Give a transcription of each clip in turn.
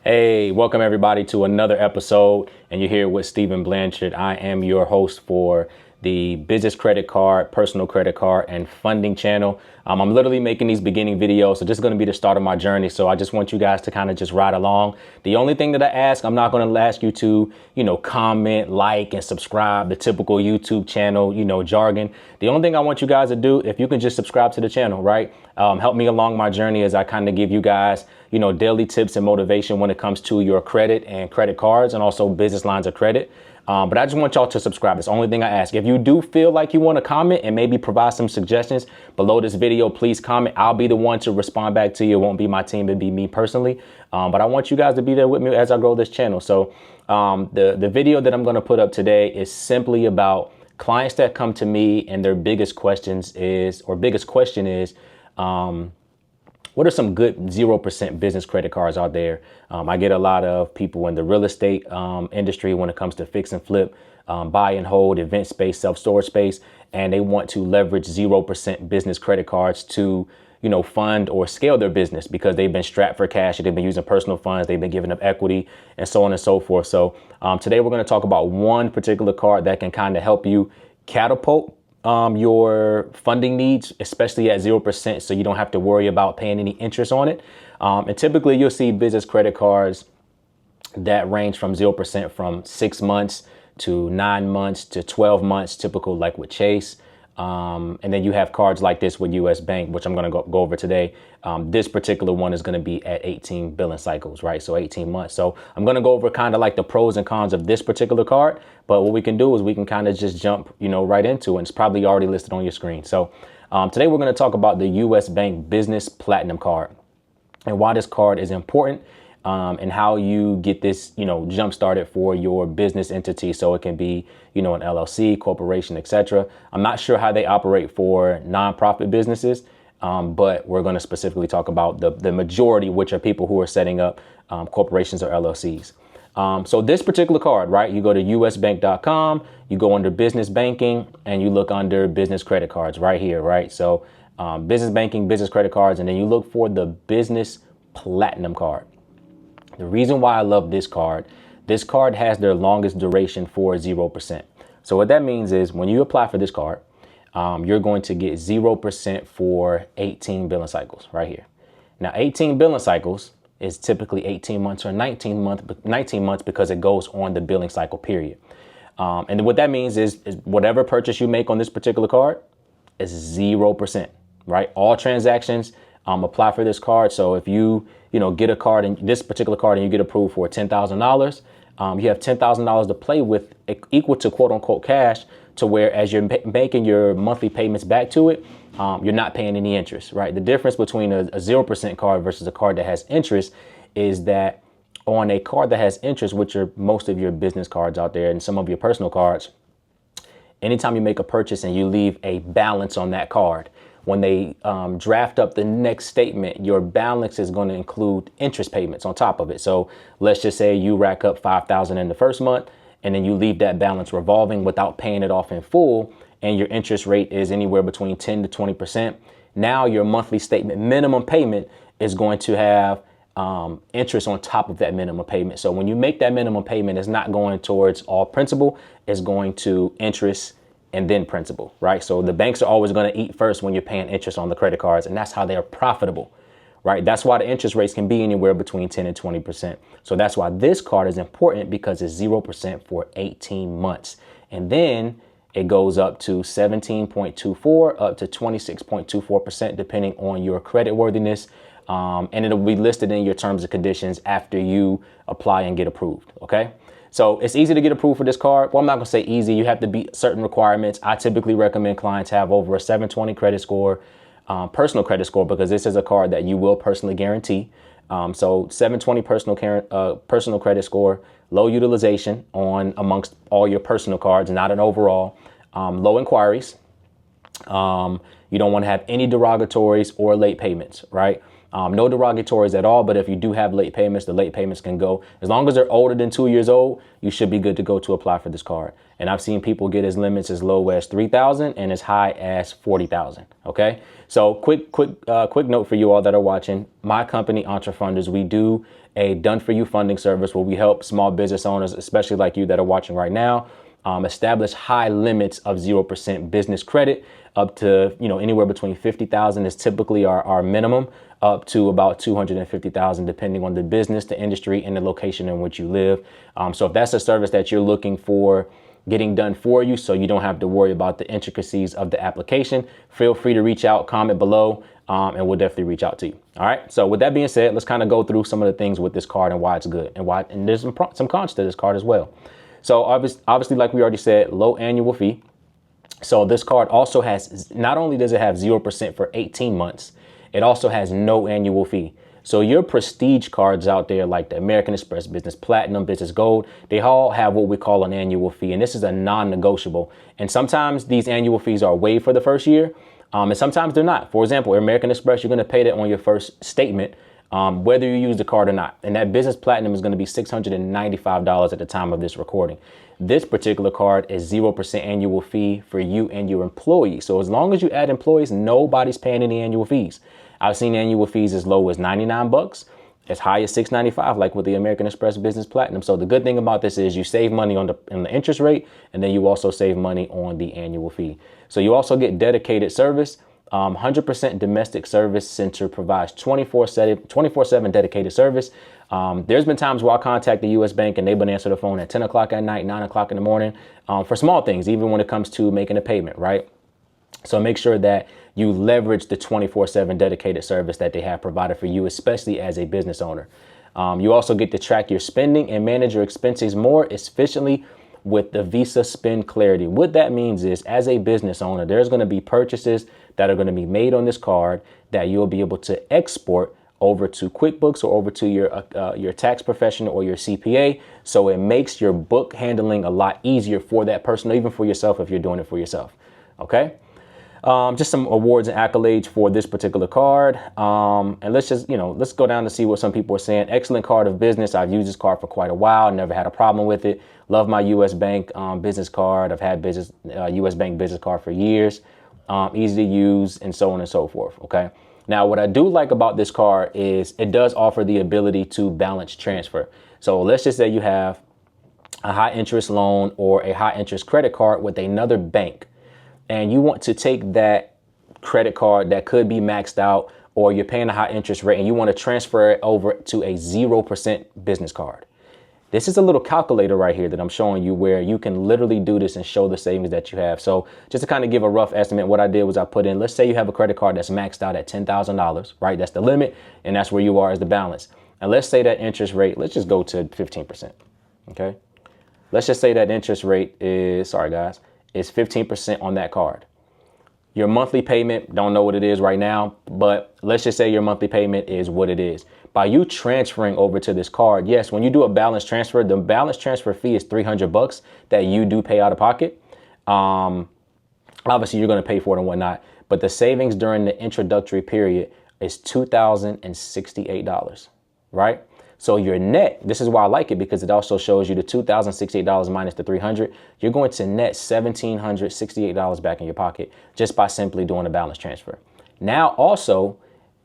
Hey, welcome everybody to another episode, and you're here with Stephen Blanchard. I am your host for the business credit card, personal credit card, and funding channel. I'm literally making these beginning videos, so this is going to be the start of my journey. So I just want you guys to kind of just ride along. The only thing that I ask, I'm not going to ask you to, comment, like, and subscribe, the typical YouTube channel, jargon. The only thing I want you guys to do, if you can just subscribe to the channel, right? Help me along my journey as I kind of give you guys, daily tips and motivation when it comes to your credit and credit cards and also business lines of credit. But I just want y'all to subscribe. It's the only thing I ask. If you do feel like you want to comment and maybe provide some suggestions below this video, please comment. I'll be the one to respond back to you. It won't be my team. It'll be me personally. But I want you guys to be there with me as I grow this channel. So the video that I'm going to put up today is simply about clients that come to me and their biggest question is, what are some good 0% business credit cards out there? I get a lot of people in the real estate industry when it comes to fix and flip, buy and hold, event space, self-storage space, and they want to leverage 0% business credit cards to, fund or scale their business because they've been strapped for cash, they've been using personal funds, they've been giving up equity, and so on and so forth. So today we're going to talk about one particular card that can kind of help you catapult your funding needs, especially at 0%, so you don't have to worry about paying any interest on it. And typically you'll see business credit cards that range from 0% from 6 months to 9 months to 12 months, typical like with Chase. And then you have cards like this with US Bank, which I'm going to go over today. This particular one is going to be at 18 billing cycles, right? So 18 months. So I'm going to go over kind of like the pros and cons of this particular card. But what we can do is we can kind of just jump, right into it. And it's probably already listed on your screen. So today we're going to talk about the US Bank Business Platinum Card and why this card is important. And how you get this, jump started for your business entity. So it can be, an LLC, corporation, etc. I'm not sure how they operate for nonprofit businesses, but we're going to specifically talk about the majority, which are people who are setting up corporations or LLCs. So this particular card, right, you go to usbank.com, you go under business banking, and you look under business credit cards right here, right? So business banking, business credit cards, and then you look for the business platinum card. The reason why I love this card has their longest duration for 0%. So what that means is when you apply for this card, you're going to get 0% for 18 billing cycles right here. Now, 18 billing cycles is typically 18 months or 19 months because it goes on the billing cycle period. And what that means is whatever purchase you make on this particular card is 0%, right? All transactions apply for this card. So if you get a card and this particular card and you get approved for $10,000, you have $10,000 to play with, equal to quote unquote cash, to where as you're making your monthly payments back to it, you're not paying any interest, right? The difference between a 0% card versus a card that has interest is that on a card that has interest, which are most of your business cards out there and some of your personal cards, anytime you make a purchase and you leave a balance on that card, when they draft up the next statement, your balance is going to include interest payments on top of it. So let's just say you rack up $5,000 in the first month and then you leave that balance revolving without paying it off in full. And your interest rate is anywhere between 10 to 20%. Now your monthly statement minimum payment is going to have interest on top of that minimum payment. So when you make that minimum payment, it's not going towards all principal, it's going to interest and then principal, right? So the banks are always going to eat first when you're paying interest on the credit cards, and that's how they are profitable, right? That's why the interest rates can be anywhere between 10 and 20%. So that's why this card is important, because it's 0% for 18 months. And then it goes up to 17.24 up to 26.24%, depending on your credit worthiness. And it'll be listed in your terms and conditions after you apply and get approved, okay? So it's easy to get approved for this card. Well, I'm not going to say easy. You have to meet certain requirements. I typically recommend clients have over a 720 credit score, personal credit score, because this is a card that you will personally guarantee. So 720 personal credit score, low utilization on amongst all your personal cards, not an overall, low inquiries. You don't want to have any derogatories or late payments, right? No derogatories at all, but if you do have late payments, the late payments can go, as long as they're older than 2 years old, you should be good to go to apply for this card. And I've seen people get as limits as low as 3,000 and as high as 40,000. Okay. So quick note for you all that are watching. My company, EntreFunders, we do a done-for-you funding service where we help small business owners, especially like you that are watching right now, establish high limits of 0% business credit up to, anywhere between 50,000 is typically our minimum, up to about 250,000, depending on the business, the industry, and the location in which you live. So if that's a service that you're looking for getting done for you, so you don't have to worry about the intricacies of the application, feel free to reach out, comment below, and we'll definitely reach out to you. All right. So with that being said, let's kind of go through some of the things with this card and why it's good and there's some cons to this card as well. So obviously, like we already said, low annual fee. So this card also has, not only does it have 0% for 18 months, it also has no annual fee. So your prestige cards out there, like the American Express Business Platinum, Business Gold, they all have what we call an annual fee, and this is a non-negotiable. And sometimes these annual fees are waived for the first year, and sometimes they're not. For example, American Express, you're going to pay that on your first statement, whether you use the card or not. And that Business Platinum is going to be $695 at the time of this recording. This particular card is 0% annual fee for you and your employees. So as long as you add employees, nobody's paying any annual fees. I've seen annual fees as low as $99, as high as $695, like with the American Express Business Platinum. So the good thing about this is you save money on the interest rate, and then you also save money on the annual fee. So you also get dedicated service. 100% domestic service center provides 24/7 dedicated service. There's been times where I contact the U.S. Bank and they've been answering the phone at 10 o'clock at night, 9 o'clock in the morning, for small things, even when it comes to making a payment, right? So make sure that you leverage the 24/7 dedicated service that they have provided for you, especially as a business owner. You also get to track your spending and manage your expenses more efficiently with the Visa Spend Clarity. What that means is, as a business owner, there's going to be purchases that are going to be made on this card that you'll be able to export over to QuickBooks or over to your tax professional or your CPA. So it makes your book handling a lot easier for that person, or even for yourself if you're doing it for yourself. Okay. Just some awards and accolades for this particular card. And let's go down to see what some people are saying. Excellent card of business. I've used this card for quite a while. Never had a problem with it. Love my U.S. Bank business card. I've had U.S. Bank business card for years. Easy to use, and so on and so forth. Okay. Now, what I do like about this card is it does offer the ability to balance transfer. So let's just say you have a high interest loan or a high interest credit card with another bank, and you want to take that credit card that could be maxed out, or you're paying a high interest rate and you want to transfer it over to a 0% business card. This is a little calculator right here that I'm showing you where you can literally do this and show the savings that you have. So just to kind of give a rough estimate, what I did was I put in, let's say you have a credit card that's maxed out at $10,000, right? That's the limit, and that's where you are as the balance. And let's say that interest rate, let's just go to 15%. Okay. Let's just say that interest rate is, sorry guys, is 15% on that card. Your monthly payment, don't know what it is right now, but let's just say your monthly payment is what it is. By you transferring over to this card, yes, when you do a balance transfer, the balance transfer fee is $300 that you do pay out of pocket. Obviously, you're going to pay for it and whatnot, but the savings during the introductory period is $2,068, right? So your net, this is why I like it, because it also shows you the $2,068 minus the $300. You're going to net $1,768 back in your pocket just by simply doing a balance transfer. Now, also,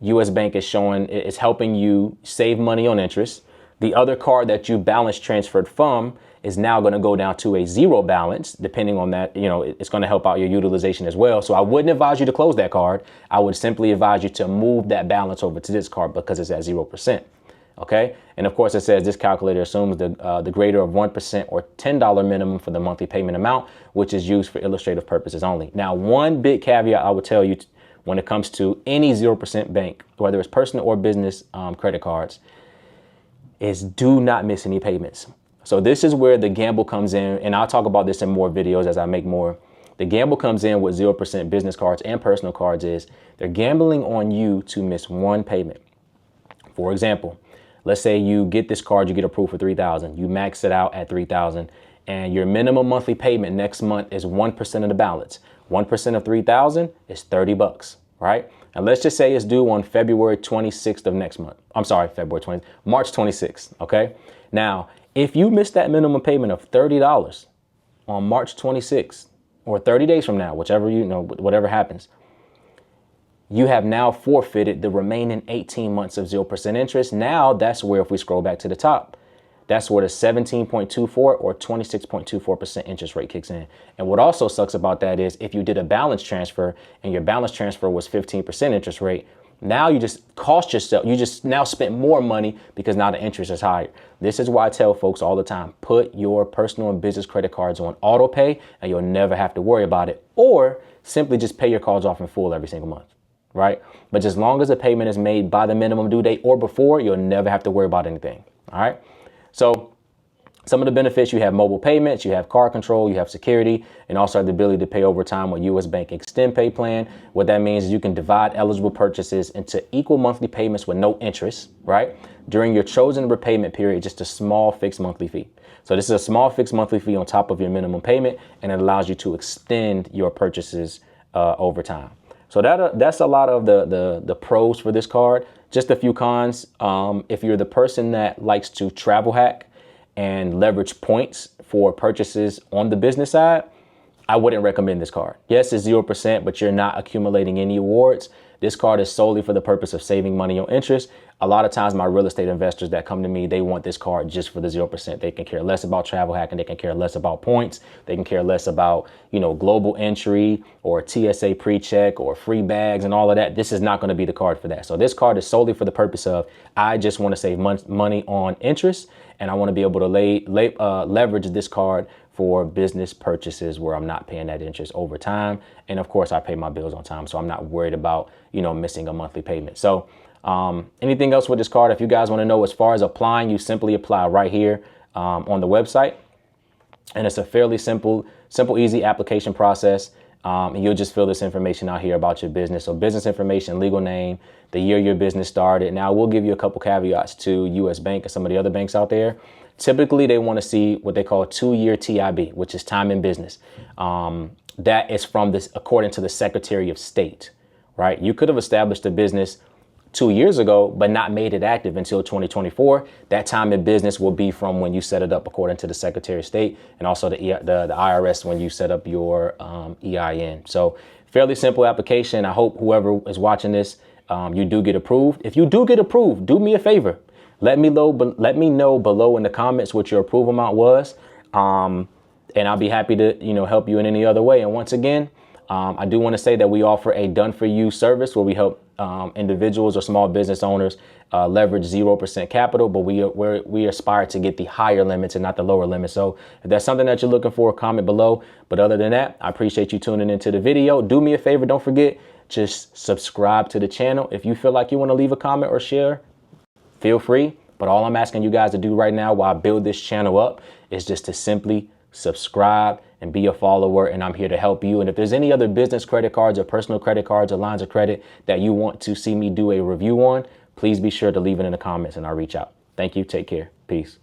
U.S. Bank is showing it's helping you save money on interest. The other card that you balance transferred from is now going to go down to a zero balance. Depending on that, it's going to help out your utilization as well. So I wouldn't advise you to close that card. I would simply advise you to move that balance over to this card because it's at 0%. Okay. And of course, it says this calculator assumes the greater of 1% or $10 minimum for the monthly payment amount, which is used for illustrative purposes only. Now, one big caveat I would tell you when it comes to any 0% bank, whether it's personal or business credit cards, is do not miss any payments. So this is where the gamble comes in. And I'll talk about this in more videos as I make more. The gamble comes in with 0% business cards and personal cards is they're gambling on you to miss one payment. For example, let's say you get this card, you get approved for $3,000, you max it out at $3,000, and your minimum monthly payment next month is 1% of the balance. 1% of $3,000 is $30, right? And let's just say it's due on February 26th of next month. I'm sorry, March 26th, okay? Now, if you miss that minimum payment of $30 on March 26th, or 30 days from now, whichever, whatever happens, you have now forfeited the remaining 18 months of 0% interest. Now that's where, if we scroll back to the top, that's where the 17.24 or 26.24% interest rate kicks in. And what also sucks about that is if you did a balance transfer and your balance transfer was 15% interest rate, now you just cost yourself, you just now spent more money because now the interest is higher. This is why I tell folks all the time, put your personal and business credit cards on auto pay and you'll never have to worry about it, or simply just pay your cards off in full every single month, right? But as long as the payment is made by the minimum due date or before, you'll never have to worry about anything, all right? So some of the benefits, you have mobile payments, you have car control, you have security, and also have the ability to pay over time with US Bank Extend Pay plan. What that means is you can divide eligible purchases into equal monthly payments with no interest, right? During your chosen repayment period, just a small fixed monthly fee. So this is a small fixed monthly fee on top of your minimum payment, and it allows you to extend your purchases over time. So that's a lot of the pros for this card. Just a few cons. If you're the person that likes to travel hack and leverage points for purchases on the business side, I wouldn't recommend this card. Yes, it's 0%, but you're not accumulating any awards. This card is solely for the purpose of saving money on interest. A lot of times my real estate investors that come to me, they want this card just for the 0%. They can care less about travel hacking. They can care less about points. They can care less about, global entry or TSA pre-check or free bags and all of that. This is not going to be the card for that. So this card is solely for the purpose of, I just want to save money on interest, and I want to be able to leverage this card for business purchases where I'm not paying that interest over time. And of course I pay my bills on time, so I'm not worried about, missing a monthly payment. So anything else with this card, if you guys want to know as far as applying, you simply apply right here on the website. And it's a fairly simple, easy application process. And you'll just fill this information out here about your business. So business information, legal name, the year your business started. Now we'll give you a couple caveats to US Bank and some of the other banks out there. Typically, they want to see what they call 2-year TIB, which is time in business. That is from this, according to the Secretary of State, right? You could have established a business 2 years ago, but not made it active until 2024. That time in business will be from when you set it up, according to the Secretary of State, and also the IRS when you set up your EIN. So fairly simple application. I hope whoever is watching this, you do get approved. If you do get approved, do me a favor. Let me know below in the comments what your approval amount was. And I'll be happy to, help you in any other way. And once again, I do want to say that we offer a done for you service where we help individuals or small business owners leverage 0% capital, but we aspire to get the higher limits and not the lower limits. So if that's something that you're looking for, comment below. But other than that, I appreciate you tuning into the video. Do me a favor. Don't forget, just subscribe to the channel. If you feel like you want to leave a comment or share, feel free. But all I'm asking you guys to do right now while I build this channel up is just to simply subscribe and be a follower, and I'm here to help you. And if there's any other business credit cards or personal credit cards or lines of credit that you want to see me do a review on, please be sure to leave it in the comments and I'll reach out. Thank you. Take care. Peace.